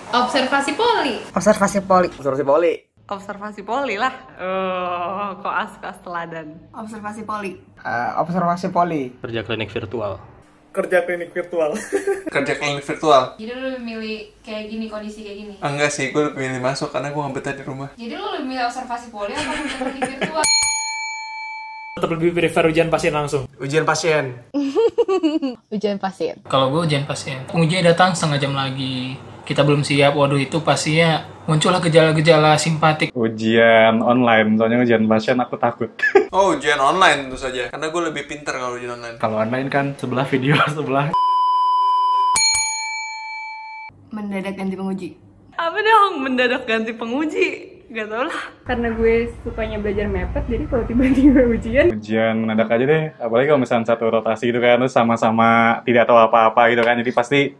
Observasi poli. Observasi poli. Observasi poli. Observasi poli lah. Koas teladan. Observasi poli. Observasi poli. Kerja klinik virtual. Kerja klinik virtual. Kerja klinik virtual. Jadi lu lebih milih kayak gini, kondisi kayak gini? Enggak sih, gue lebih milih masuk karena gue nggak betah di rumah. Jadi lu lebih milih observasi poli atau kerja klinik virtual? Tetap lebih prefer ujian pasien langsung. Ujian pasien. Ujian pasien. Kalau gue ujian pasien, pengujinya datang setengah jam lagi. Kita belum siap, waduh itu pastinya muncullah gejala-gejala simpatik. Ujian online, soalnya ujian pasien aku takut. Oh, ujian online tentu saja, karena gue lebih pintar kalau ujian online. Kalau online kan sebelah video sebelah. Mendadak ganti penguji. Apa dong mendadak ganti penguji? Gak tau lah. Karena gue sukanya belajar mepet, jadi kalau tiba-tiba ujian Mendadak aja deh, apalagi kalau misalnya satu rotasi gitu kan, terus sama-sama tidak tahu apa-apa gitu kan, jadi pasti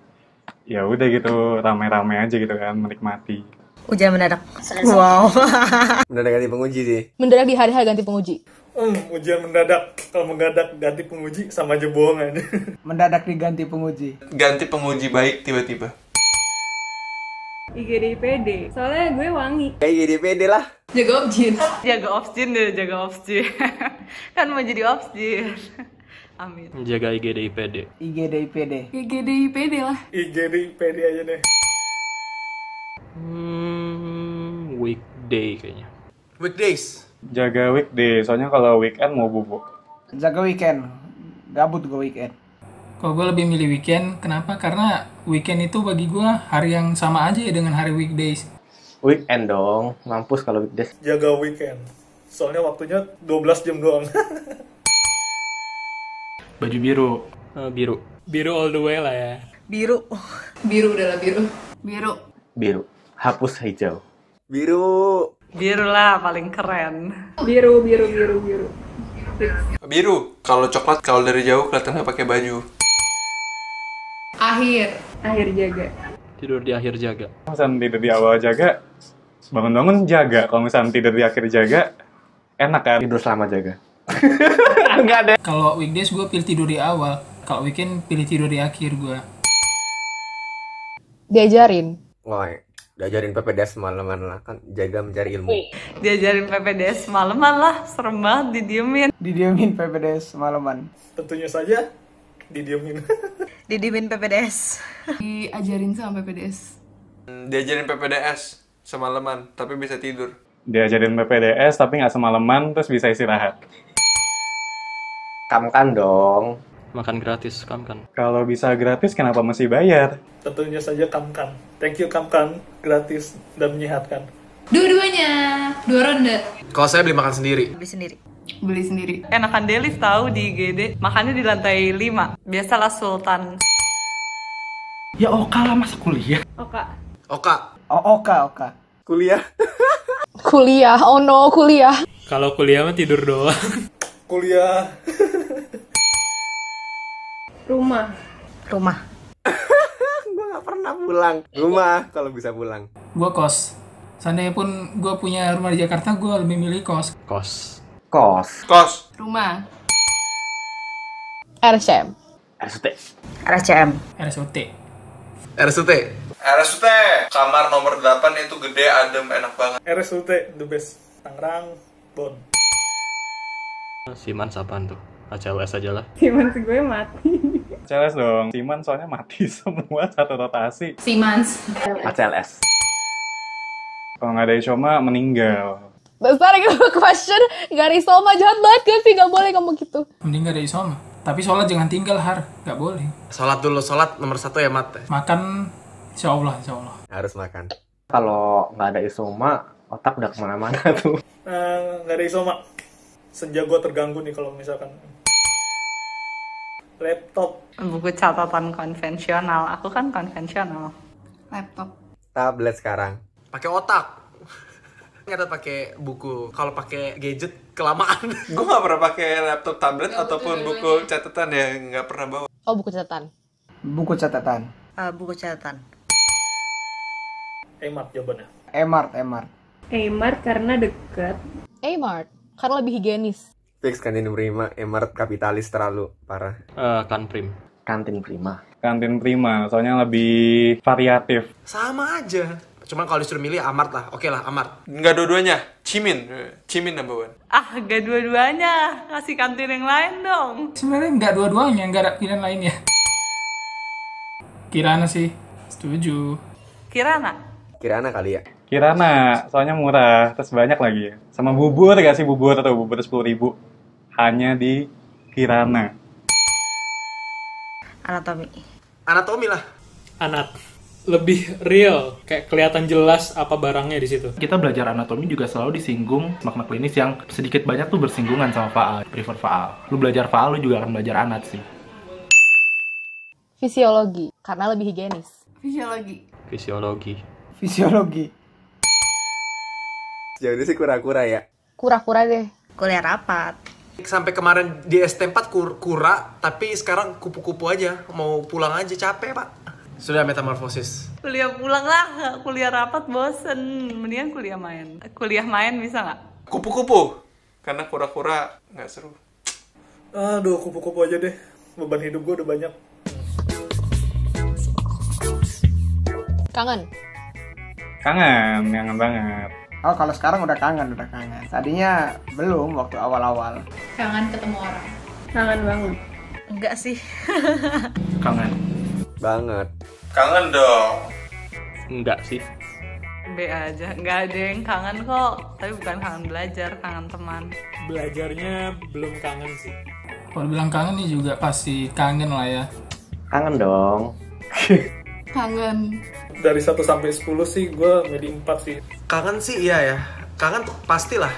ya udah gitu, rame-rame aja gitu kan, menikmati. Ujian mendadak. Wow. Mendadak ganti penguji sih. Mendadak di hari-hari ganti penguji. Ujian mendadak. Kalau mendadak ganti penguji sama aja bohong aja. Mendadak diganti penguji. Ganti penguji baik tiba-tiba. IGD-IPD. Soalnya gue wangi. Kayak IGD-IPD lah. Jaga objin. Jaga obstin deh, jaga obstin. Kan mau jadi obstin. Amin. Jaga IGD-IPD. IGD-IPD. IGD-IPD lah. IGD-IPD aja deh. Weekday kayaknya. Weekdays. Jaga weekday, soalnya kalau weekend mau bubuk. Jaga weekend. Gabut gue weekend. Kalau gue lebih milih weekend, kenapa? Karena weekend itu bagi gue hari yang sama aja ya dengan hari weekdays. Weekend dong, mampus kalau weekdays. Jaga weekend. Soalnya waktunya 12 jam doang. Baju biru. Biru. Biru all the way lah ya. Biru. Biru udahlah biru. Biru. Biru. Hapus hijau. Biru. Biru lah paling keren. biru. Biru, kalau coklat kalau dari jauh kelihatannya pakai baju. Akhir jaga. Tidur di akhir jaga. Kalau misalnya tidur di awal jaga, bangun-bangun jaga. Kalau misalnya tidur di akhir jaga, enak kan? Tidur selama jaga. Enggak deh. Kalau weekdays gue pilih tidur di awal, kalau weekend pilih tidur di akhir gue. Diajarin. Wah, diajarin PPDS malaman lah kan, jaga mencari ilmu. Diajarin PPDS maleman lah, serem banget didiemin. Didiemin PPDS malaman. Tentunya saja didiemin. Didiemin PPDS. Diajarin sama PPDS. Diajarin PPDS semalaman, tapi bisa tidur. Diajarin PPDS tapi nggak semalaman, terus bisa istirahat. Kamkan dong. Makan gratis, kan. Kalau bisa gratis, kenapa mesti bayar? Tentunya saja Kamkan. Thank you Kamkan, gratis dan menyehatkan. Dua-duanya. 2 ronde. Kalau saya beli makan sendiri. Beli sendiri. Beli sendiri. Enakan Delis tahu di IGD, makannya di lantai 5. Biasalah Sultan. Ya oka lah, masa kuliah? Oka. Oka. Oh, oka. Kuliah. Kuliah. Oh no, kuliah. Kalau kuliah mah tidur doang. Kuliah. Rumah. Gue gak pernah pulang. Rumah kalau bisa pulang. Gue kos. Seandainya pun gue punya rumah di Jakarta, gue lebih milih kos. Kos. Kos. Rumah. RCM. RSUT. RCM. RSUT. RSUT. RSUT, kamar nomor 8 itu gede, adem, enak banget. RSUT the best. Tangerang, Bon. Siman apaan tuh? ACLS aja lah. Simans gue mati. ACLS dong. Siman soalnya mati semua satu rotasi. Simans. ACLS. Kalau nggak ada Isoma, meninggal. Besar gitu question. Gak ada isoma, jahat banget gak sih? Gak boleh ngomong gitu. Mending gak ada isoma. Tapi sholat jangan tinggal, Har. Gak boleh. Sholat dulu, sholat nomor 1 ya, Mat. Makan, insya Allah. Harus makan. Kalau nggak ada Isoma, otak udah kemana-mana tuh. Nggak ada Isoma. Senja gue terganggu nih kalau misalkan laptop. Buku catatan konvensional. Aku kan konvensional. Laptop. Tablet sekarang. Pakai otak. Nggak ada pakai buku. Kalau pakai gadget kelamaan. Gue gak pernah pakai laptop, tablet, ataupun buku catatan ya, nggak pernah bawa. Oh, buku catatan. Buku catatan. Buku catatan. Emart jawabannya. Emart. Emart karena dekat. Amart. Karena lebih higienis. Fix kantin prima, Emart kapitalis terlalu parah. Kanprim. Kantin prima. kantin Prima, soalnya lebih variatif. Sama aja. Cuman kalau disuruh milih Amart lah. Oke lah, Amart. Nggak dua-duanya. Cimin number one. Gak dua-duanya. Kasih kantin yang lain dong. Sebenarnya nggak dua-duanya, nggak ada pilihan lainnya. Kirana sih, setuju. Kirana kali ya. Kirana, soalnya murah, terus banyak lagi. Sama bubur, gak sih bubur atau bubur 10.000. Hanya di Kirana. Anatomi lah. Anat. Lebih real, kayak kelihatan jelas apa barangnya di situ. Kita belajar anatomi juga selalu disinggung makna klinis yang sedikit banyak tuh bersinggungan sama faal, prefer faal. Lu belajar faal, lu juga akan belajar anat sih. Fisiologi, karena lebih higienis. Fisiologi. Jadi sih kura-kura ya. Kura-kura deh. Kuliah rapat. Sampai kemarin di ST4 kura, tapi sekarang kupu-kupu aja. Mau pulang aja, capek pak. Sudah metamorfosis. Kuliah pulang lah, kuliah rapat bosen. Mendingan kuliah main. Kuliah main bisa nggak? Kupu-kupu. Karena kura-kura nggak seru. Aduh, kupu-kupu aja deh. Beban hidup gue udah banyak. Kangen. Kangen banget. Oh, kalau sekarang udah kangen. Tadinya belum waktu awal-awal. Kangen ketemu orang. Kangen banget. Enggak sih. Kangen. Banget. Kangen dong. Enggak sih. B aja, nggak ada yang kangen kok. Tapi bukan kangen belajar, kangen teman. Belajarnya belum kangen sih. Kalau bilang kangen nih juga pasti kangen lah ya. Kangen dong. Kangen. Dari 1 sampai 10 sih, gue milih 4 sih. Kangen sih iya ya. Kangen pastilah.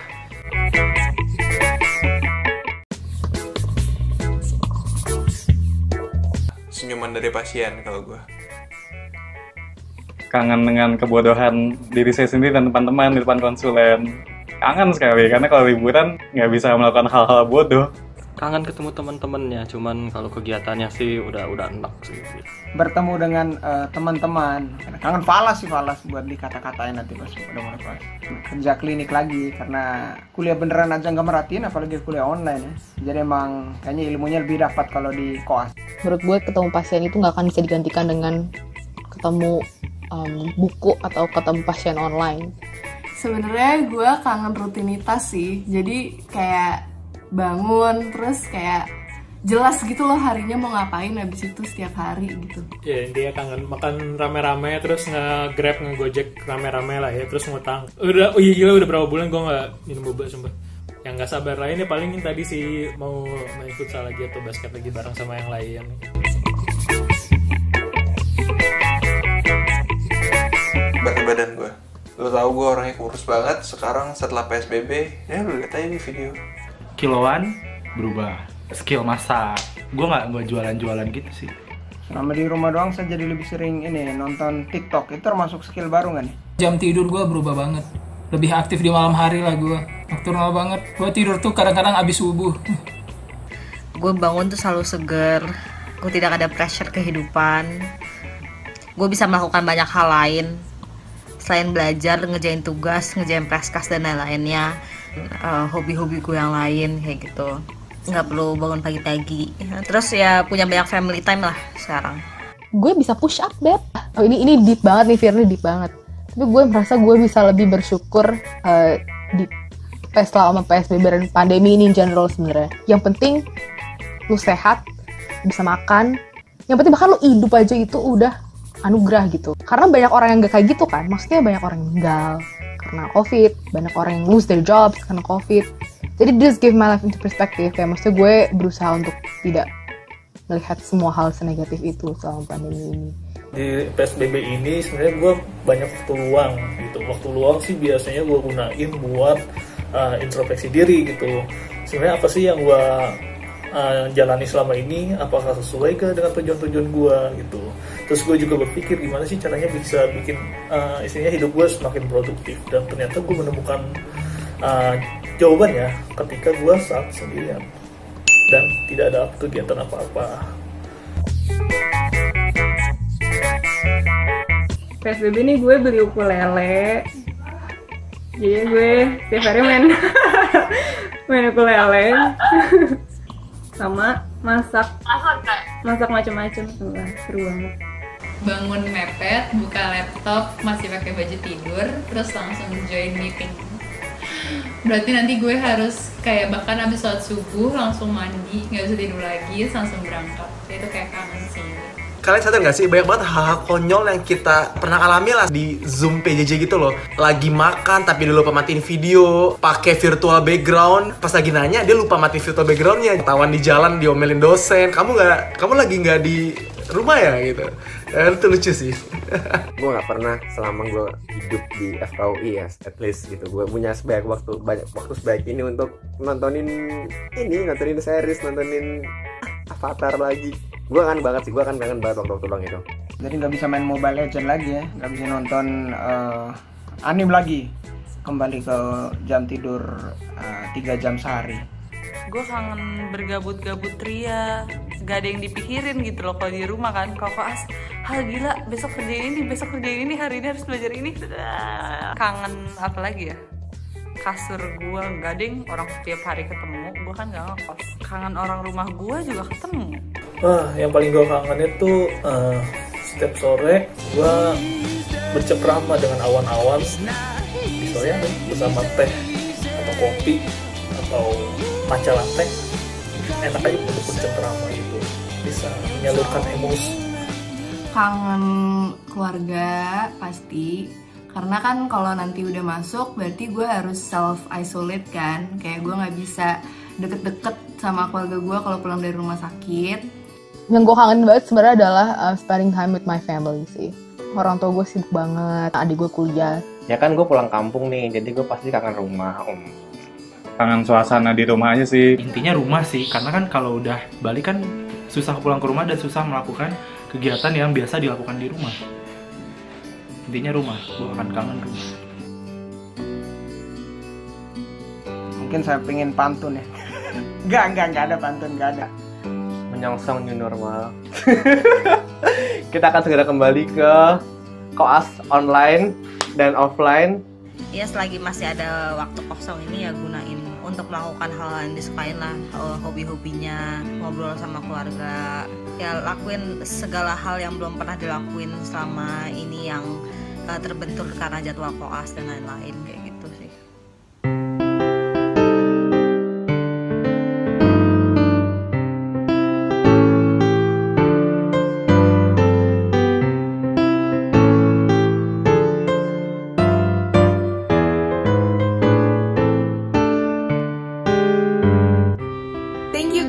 Senyuman dari pasien kalau gue. Kangen dengan kebodohan diri saya sendiri dan teman-teman di depan konsulen. Kangen sekali, karena kalau liburan nggak bisa melakukan hal-hal bodoh. Kangen ketemu teman-temannya, cuman kalau kegiatannya sih udah enak sih. Bertemu dengan teman-teman. Kangen falas buat dikata-katain nanti pas udah mulai pas kerja klinik lagi, karena kuliah beneran aja nggak merhatiin, apalagi kuliah online ya. Jadi emang kayaknya ilmunya lebih dapat kalau di koas. Menurut gue ketemu pasien itu nggak akan bisa digantikan dengan ketemu buku atau ketemu pasien online. Sebenarnya gue kangen rutinitas sih. Jadi kayak bangun terus kayak jelas gitu loh harinya mau ngapain habis itu setiap hari gitu. Ya dia kangen makan rame-rame, terus nge-grab, nge-gojek rame-rame lah ya, terus ngutang. Udah gila, udah berapa bulan gue nggak minum boba sumpah. Yang nggak sabar lainnya paling tadi sih mau main futsal lagi atau basket lagi bareng sama yang lain. Berat badan gue. Lo tau gue orangnya kurus banget. Sekarang setelah PSBB, ya lo lihat aja di video. Kiloan berubah, skill masak. Gue nggak jualan-jualan gitu sih. Selama di rumah doang saya jadi lebih sering nonton TikTok. Itu termasuk skill baru nggak nih? Jam tidur gue berubah banget. Lebih aktif di malam hari lah gue. Nocturnal banget. Gue tidur tuh kadang-kadang abis subuh. Gue bangun tuh selalu seger. Gue tidak ada pressure kehidupan. Gue bisa melakukan banyak hal lain selain belajar, ngerjain tugas, ngerjain preskas dan lain-lainnya. Hobi-hobi gue yang lain kayak gitu. Nggak perlu bangun pagi-pagi. Terus ya punya banyak family time lah sekarang. Gue bisa push up, Beb. Oh, ini deep banget nih, Firly, deep banget. Tapi gue merasa gue bisa lebih bersyukur selama PSBB dan pandemi ini in general sebenarnya. Yang penting lu sehat, bisa makan. Yang penting bahkan lu hidup aja itu udah anugerah gitu. Karena banyak orang yang gak kayak gitu kan. Maksudnya banyak orang yang meninggal karena COVID, banyak orang yang lose their jobs karena COVID. Jadi this give my life into perspective. Kayak maksudnya gue berusaha untuk tidak melihat semua hal senegatif itu selama pandemi ini. Di PSBB ini sebenarnya gue banyak waktu luang gitu. Waktu luang sih biasanya gue gunain buat introspeksi diri gitu. Sebenarnya apa sih yang gue jalani selama ini, apakah sesuai ke dengan tujuan-tujuan gue gitu. Terus gue juga berpikir gimana sih caranya bisa bikin istilahnya hidup gue semakin produktif. Dan ternyata gue menemukan jawabannya ketika gue saat sendirian dan tidak ada kegiatan apa-apa. PSBB nih gue beli ukulele. Jadi gue setiap hari main ukulele sama masak. masak macam-macam tuh lah, seru banget. Bangun mepet, buka laptop, masih pakai baju tidur, terus langsung join meeting. Berarti nanti gue harus kayak bahkan abis sholat subuh langsung mandi, nggak bisa tidur lagi, langsung berangkat. Itu kayak kangen sih. Kalian sadar gak sih, banyak banget hal-hal konyol yang kita pernah alami lah di Zoom PJJ gitu loh. Lagi makan tapi dia lupa matiin video, pakai virtual background, pas lagi nanya dia lupa matiin virtual backgroundnya. Tawan di jalan diomelin dosen, kamu lagi nggak di rumah ya gitu. Itu lucu sih. Gue nggak pernah selama gue hidup di FKUI ya, at least gitu. Gue punya banyak waktu sebaik ini untuk nontonin series, nontonin Avatar lagi. Gue kangen banget waktu luang itu. Jadi nggak bisa main Mobile Legend lagi ya, nggak bisa nonton anime lagi. Kembali ke jam tidur 3 jam sehari. Gue kangen bergabut-gabut ria, gak ada yang dipikirin gitu loh kalau di rumah kan. Kalau koas, gila besok kerjain ini, hari ini harus belajar ini. Kangen apa lagi ya? Kasur gue, gading orang setiap hari ketemu, gue kan gak ngekos. Kangen orang rumah gue juga ketemu. Yang paling gue kangenin tuh setiap sore gue bercengkrama dengan awan-awan di sore bersama teh atau kopi atau matcha latte. Enak aja untuk bercengkrama gitu, bisa menyalurkan emosi. Kangen keluarga pasti. Karena kan kalau nanti udah masuk berarti gue harus self isolate kan. Kayak gue nggak bisa deket-deket sama keluarga gue kalau pulang dari rumah sakit. Yang gue kangen banget sebenarnya adalah spending time with my family sih. Orang tua gue sibuk banget, adik gue kuliah. Ya kan gue pulang kampung nih, jadi gue pasti kangen rumah. Kangen suasana di rumah aja sih. Intinya rumah sih, karena kan kalau udah balik kan susah pulang ke rumah dan susah melakukan kegiatan yang biasa dilakukan di rumah. Intinya rumah, gue akan kangen rumah. Mungkin saya pengen pantun ya. Enggak ada pantun, enggak ada. Menyongsong new normal. Kita akan segera kembali ke koas online dan offline. Ya selagi masih ada waktu kosong ini ya gunain untuk melakukan hal yang disukain lah, hobi-hobinya, ngobrol sama keluarga, ya lakuin segala hal yang belum pernah dilakuin selama ini yang terbentur karena jadwal koas dan lain-lain kayak gitu sih.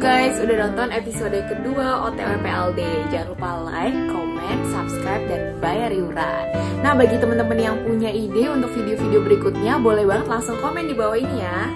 Guys, udah nonton episode kedua OTW PLD. Jangan lupa like, comment, subscribe, dan bayar iuran. Nah, bagi teman-teman yang punya ide untuk video-video berikutnya, boleh banget langsung komen di bawah ini ya.